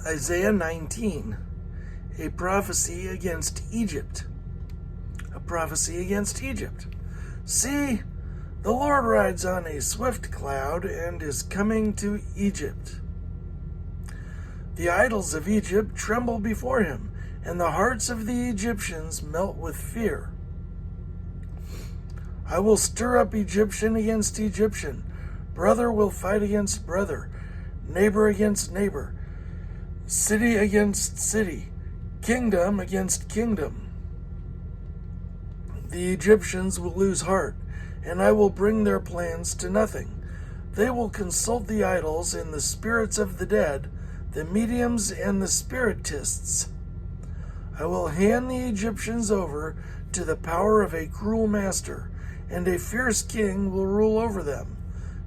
Isaiah 19, a prophecy against Egypt. A prophecy against Egypt. See, the Lord rides on a swift cloud and is coming to Egypt. The idols of Egypt tremble before him, and the hearts of the Egyptians melt with fear. I will stir up Egyptian against Egyptian. Brother will fight against brother, neighbor against neighbor, city against city, kingdom against kingdom. The Egyptians will lose heart, and I will bring their plans to nothing. They will consult the idols and the spirits of the dead, the mediums and the spiritists. I will hand the Egyptians over to the power of a cruel master, and a fierce king will rule over them,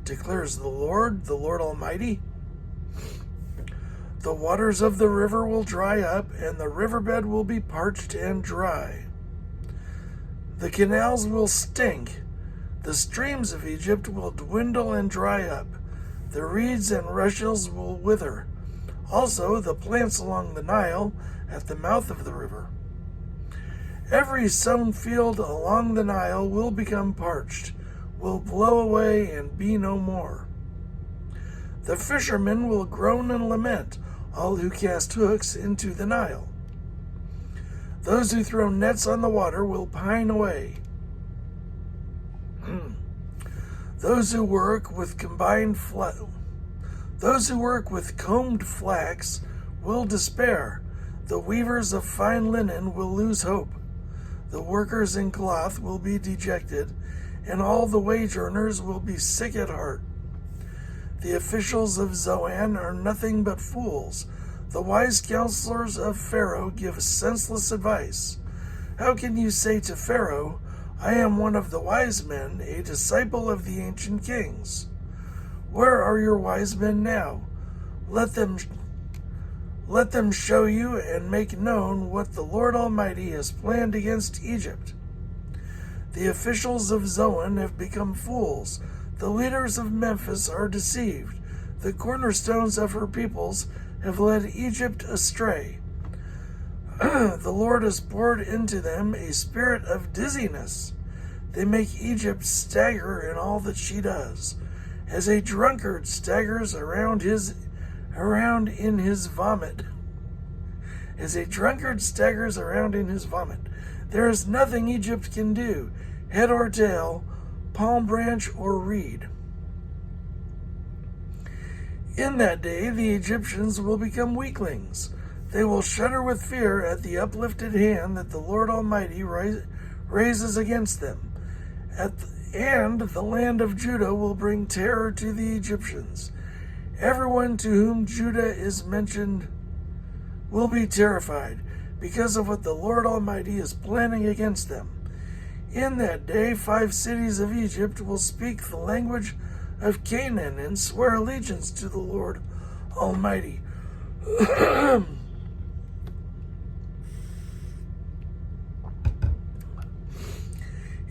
declares the Lord Almighty. The waters of the river will dry up, and the riverbed will be parched and dry. The canals will stink. The streams of Egypt will dwindle and dry up. The reeds and rushes will wither. Also the plants along the Nile at the mouth of the river. Every sown field along the Nile will become parched, will blow away and be no more. The fishermen will groan and lament, all who cast hooks into the Nile. Those who throw nets on the water will pine away. Those who work with combed flax will despair. The weavers of fine linen will lose hope. The workers in cloth will be dejected, and all the wage earners will be sick at heart. The officials of Zoan are nothing but fools. The wise counselors of Pharaoh give senseless advice. How can you say to Pharaoh, I am one of the wise men, a disciple of the ancient kings? Where are your wise men now? Let them show you and make known what the Lord Almighty has planned against Egypt. The officials of Zoan have become fools. The leaders of Memphis are deceived. The cornerstones of her peoples have led Egypt astray. The Lord has poured into them a spirit of dizziness. They make Egypt stagger in all that she does, as a drunkard staggers around in his vomit. As a drunkard staggers around in his vomit. There is nothing Egypt can do, head or tail, palm branch or reed. In that day the Egyptians will become weaklings. They will shudder with fear at the uplifted hand that the Lord Almighty raises against them. And the land of Judah will bring terror to the Egyptians. Everyone to whom Judah is mentioned will be terrified because of what the Lord Almighty is planning against them. In that day 5 cities of Egypt will speak the language of Canaan and swear allegiance to the Lord Almighty.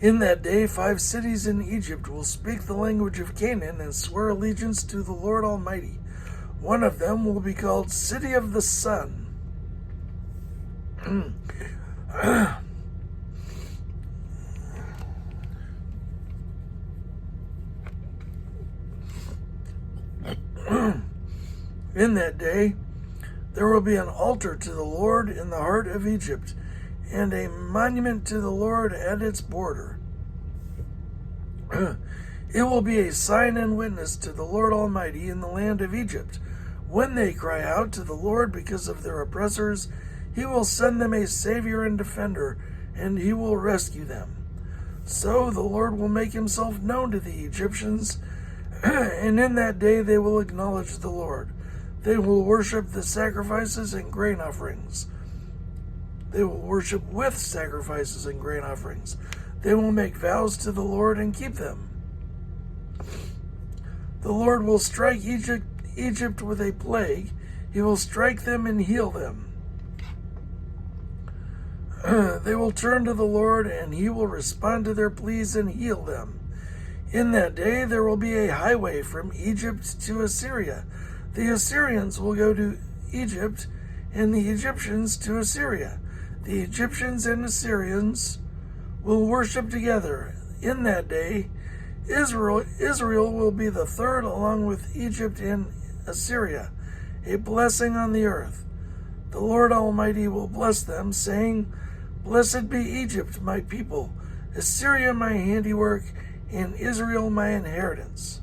In that day 5 cities in Egypt will speak the language of Canaan and swear allegiance to the Lord Almighty. One of them will be called City of the Sun. In that day, there will be an altar to the Lord in the heart of Egypt, and a monument to the Lord at its border. It will be a sign and witness to the Lord Almighty in the land of Egypt. When they cry out to the Lord because of their oppressors, he will send them a savior and defender, and he will rescue them. So the Lord will make himself known to the Egyptians, and in that day they will acknowledge the Lord. They will worship the sacrifices and grain offerings. They will worship with sacrifices and grain offerings. They will make vows to the Lord and keep them. The Lord will strike Egypt with a plague. He will strike them and heal them. They will turn to the Lord, and he will respond to their pleas and heal them. In that day there will be a highway from Egypt to Assyria. The Assyrians will go to Egypt and the Egyptians to Assyria. The Egyptians and Assyrians will worship together. In that day, Israel will be the third along with Egypt and Assyria, a blessing on the earth. The Lord Almighty will bless them, saying, Blessed be Egypt, my people, Assyria my handiwork, and Israel my inheritance.